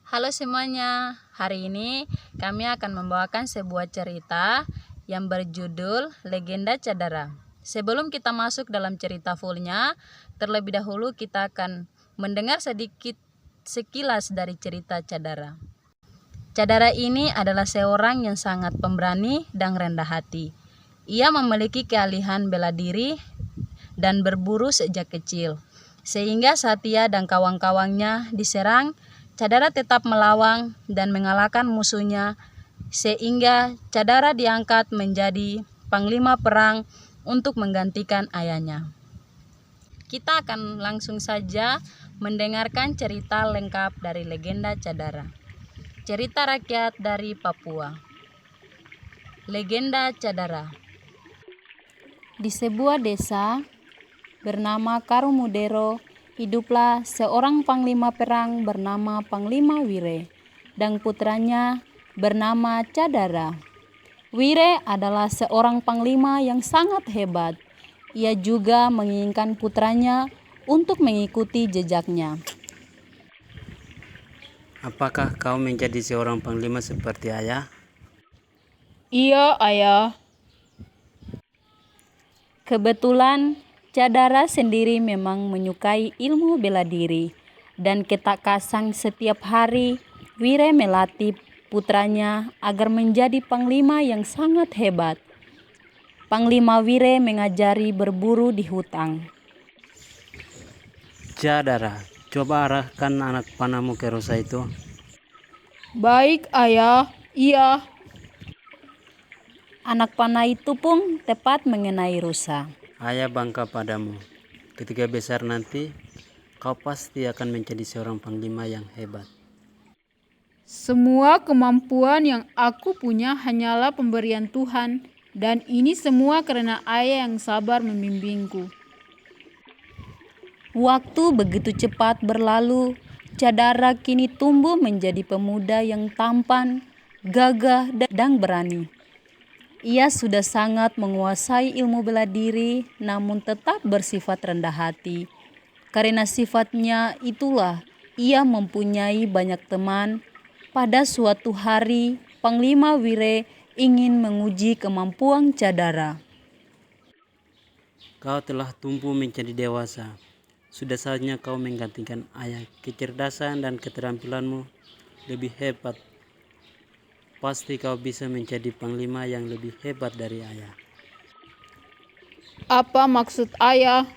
Halo semuanya, hari ini kami akan membawakan sebuah cerita yang berjudul Legenda Cadara. Sebelum kita masuk dalam cerita fullnya, terlebih dahulu kita akan mendengar sedikit sekilas dari cerita Cadara. Cadara ini adalah seorang yang sangat pemberani dan rendah hati. Ia memiliki keahlian bela diri dan berburu sejak kecil, sehingga saat ia dan kawan-kawannya diserang, Cadara tetap melawan dan mengalahkan musuhnya, sehingga Cadara diangkat menjadi panglima perang untuk menggantikan ayahnya. Kita akan langsung saja mendengarkan cerita lengkap dari legenda Cadara. Cerita rakyat dari Papua. Legenda Cadara. Di sebuah desa bernama Karumudero, hiduplah seorang panglima perang bernama Panglima Wire dan putranya bernama Cadara. Wire adalah seorang panglima yang sangat hebat. Ia juga menginginkan putranya untuk mengikuti jejaknya. Apakah kau menjadi seorang panglima seperti ayah? Iya, ayah. Kebetulan Cadara sendiri memang menyukai ilmu bela diri, dan ketakasan setiap hari Wire melatih putranya agar menjadi panglima yang sangat hebat. Panglima Wire mengajari berburu di hutan. Cadara, coba arahkan anak panahmu ke rusa itu. Baik, ayah. Iya. Anak panah itu pun tepat mengenai rusa. Ayah bangga padamu. Ketika besar nanti, kau pasti akan menjadi seorang panglima yang hebat. Semua kemampuan yang aku punya hanyalah pemberian Tuhan, dan ini semua karena ayah yang sabar membimbingku. Waktu begitu cepat berlalu, Cadara kini tumbuh menjadi pemuda yang tampan, gagah, dan berani. Ia sudah sangat menguasai ilmu bela diri, namun tetap bersifat rendah hati. Karena sifatnya itulah, ia mempunyai banyak teman. Pada suatu hari, Panglima Wire ingin menguji kemampuan Cadara. Kau telah tumbuh menjadi dewasa. Sudah saatnya kau menggantikan ayah. Kecerdasan dan keterampilanmu lebih hebat. Pasti kau bisa menjadi panglima yang lebih hebat dari ayah. Apa maksud ayah?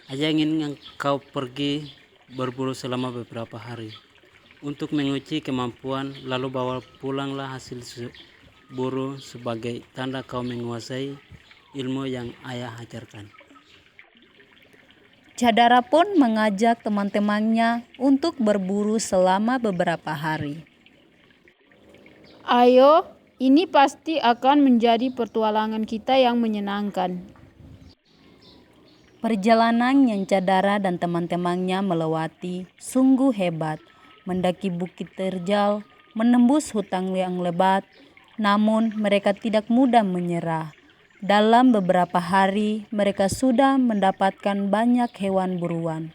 Ayah ingin kau pergi berburu selama beberapa hari untuk menguji kemampuan, lalu bawa pulanglah hasil buru sebagai tanda kau menguasai ilmu yang ayah ajarkan. Cadara pun mengajak teman-temannya untuk berburu selama beberapa hari. Ayo, ini pasti akan menjadi petualangan kita yang menyenangkan. Perjalanan yang Cadara dan teman-temannya melewati sungguh hebat, mendaki bukit terjal, menembus hutan yang lebat, namun mereka tidak mudah menyerah. Dalam beberapa hari, mereka sudah mendapatkan banyak hewan buruan.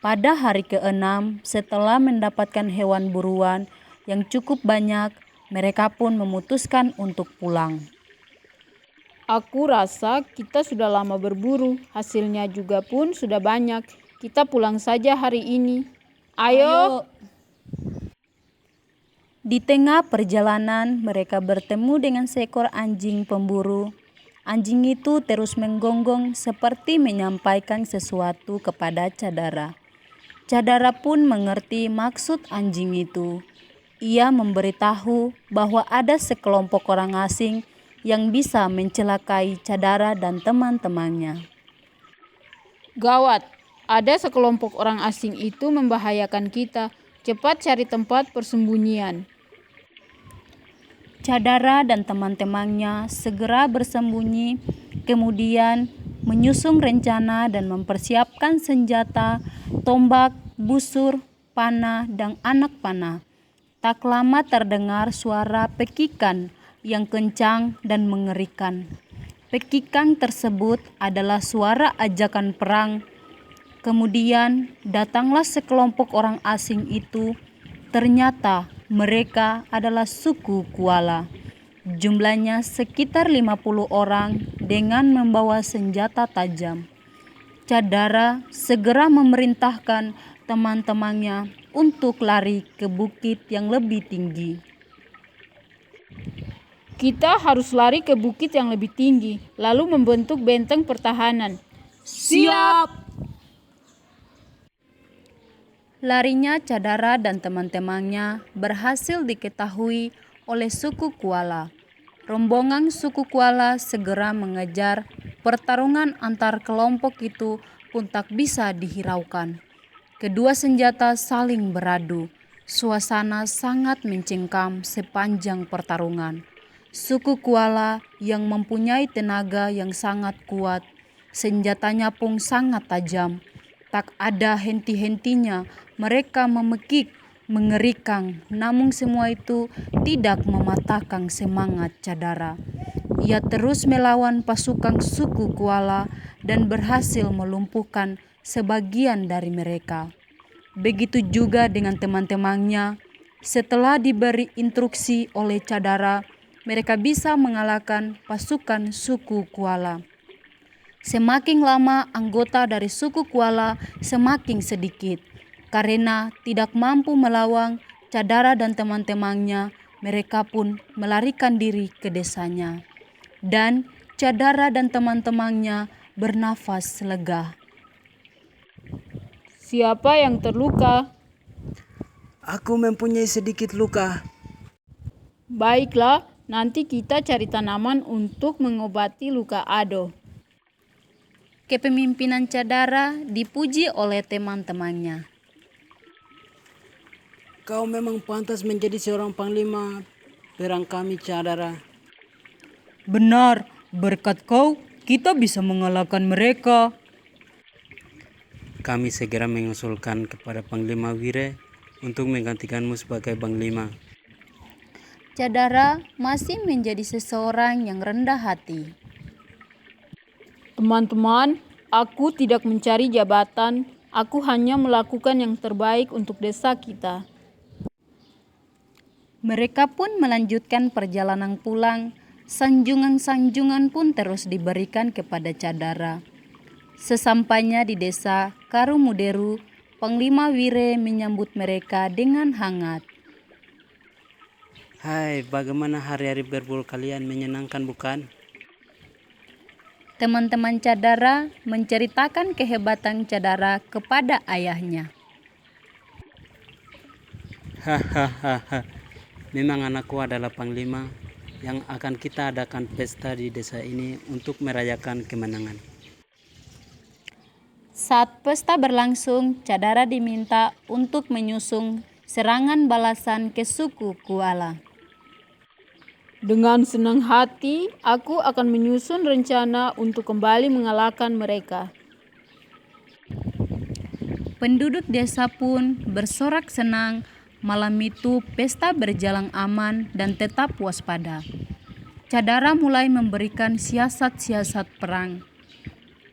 Pada hari ke-6, setelah mendapatkan hewan buruan yang cukup banyak, mereka pun memutuskan untuk pulang. Aku rasa kita sudah lama berburu, hasilnya juga pun sudah banyak. Kita pulang saja hari ini. Ayo. Di tengah perjalanan, mereka bertemu dengan seekor anjing pemburu. Anjing itu terus menggonggong seperti menyampaikan sesuatu kepada Cadara. Cadara pun mengerti maksud anjing itu. Ia memberitahu bahwa ada sekelompok orang asing yang bisa mencelakai Cadara dan teman-temannya. Gawat, ada sekelompok orang asing itu membahayakan kita. Cepat cari tempat persembunyian. Cadara dan teman-temannya segera bersembunyi, kemudian menyusun rencana dan mempersiapkan senjata, tombak, busur, panah, dan anak panah. Tak lama terdengar suara pekikan yang kencang dan mengerikan. Pekikan tersebut adalah suara ajakan perang. Kemudian datanglah sekelompok orang asing itu. Ternyata mereka adalah suku Kuala. Jumlahnya sekitar 50 orang dengan membawa senjata tajam. Cadara segera memerintahkan teman-temannya untuk lari ke bukit yang lebih tinggi. Kita harus lari ke bukit yang lebih tinggi, lalu membentuk benteng pertahanan. Siap! Larinya Cadara dan teman-temannya berhasil diketahui oleh suku Kuala. Rombongan suku Kuala segera mengejar. Pertarungan antar kelompok itu pun tak bisa dihiraukan. Kedua senjata saling beradu. Suasana sangat mencengkam sepanjang pertarungan. Suku Kuala yang mempunyai tenaga yang sangat kuat, senjatanya pun sangat tajam. Tak ada henti-hentinya mereka memekik, mengerikan, namun semua itu tidak mematahkan semangat Cadara. Ia terus melawan pasukan suku Kuala dan berhasil melumpuhkan sebagian dari mereka. Begitu juga dengan teman-temannya. Setelah diberi instruksi oleh Cadara, mereka bisa mengalahkan pasukan suku Kuala. Semakin lama anggota dari suku Kuala semakin sedikit. Karena tidak mampu melawan Cadara dan teman-temannya, mereka pun melarikan diri ke desanya. Dan Cadara dan teman-temannya bernafas lega. Siapa yang terluka? Aku mempunyai sedikit luka. Baiklah, nanti kita cari tanaman untuk mengobati luka Ado. Kepemimpinan Cadara dipuji oleh teman-temannya. Kau memang pantas menjadi seorang panglima perang kami, Cadara. Benar, berkat kau kita bisa mengalahkan mereka. Kami segera mengusulkan kepada Panglima Wire untuk menggantikanmu sebagai panglima. Cadara masih menjadi seseorang yang rendah hati. Teman-teman, aku tidak mencari jabatan. Aku hanya melakukan yang terbaik untuk desa kita. Mereka pun melanjutkan perjalanan pulang. Sanjungan-sanjungan pun terus diberikan kepada Cadara. Sesampainya di desa Karumuderu, Panglima Wire menyambut mereka dengan hangat. Hai, bagaimana hari-hari berburu kalian, menyenangkan bukan? Teman-teman Cadara menceritakan kehebatan Cadara kepada ayahnya. Hahaha, memang anakku adalah panglima yang akan kita adakan pesta di desa ini untuk merayakan kemenangan. Saat pesta berlangsung, Cadara diminta untuk menyusun serangan balasan ke suku Kuala. Dengan senang hati, aku akan menyusun rencana untuk kembali mengalahkan mereka. Penduduk desa pun bersorak senang. Malam itu pesta berjalan aman dan tetap waspada. Cadara mulai memberikan siasat-siasat perang.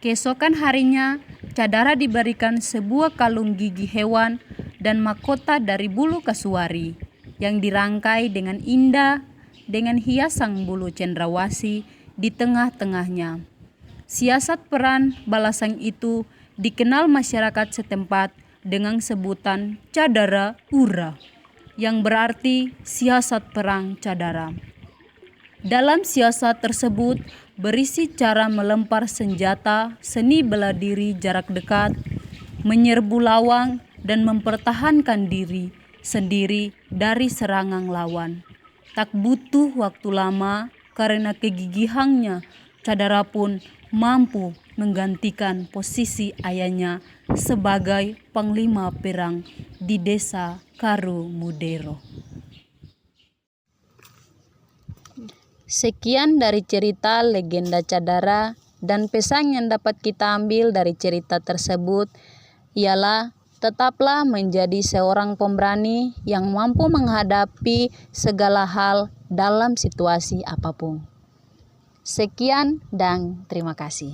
Keesokan harinya, Cadara diberikan sebuah kalung gigi hewan dan mahkota dari bulu kasuari yang dirangkai dengan indah dengan hiasan bulu cendrawasih di tengah-tengahnya. Siasat perang balasan itu dikenal masyarakat setempat dengan sebutan Cadara Ura, yang berarti siasat perang Cadara. Dalam siasat tersebut berisi cara melempar senjata, seni bela diri jarak dekat, menyerbu lawan, dan mempertahankan diri sendiri dari serangan lawan. Tak butuh waktu lama karena kegigihannya, Cadara pun mampu menggantikan posisi ayahnya sebagai panglima perang di desa Karumudero. Sekian dari cerita legenda Cadara, dan pesan yang dapat kita ambil dari cerita tersebut ialah tetaplah menjadi seorang pemberani yang mampu menghadapi segala hal dalam situasi apapun. Sekian dan terima kasih.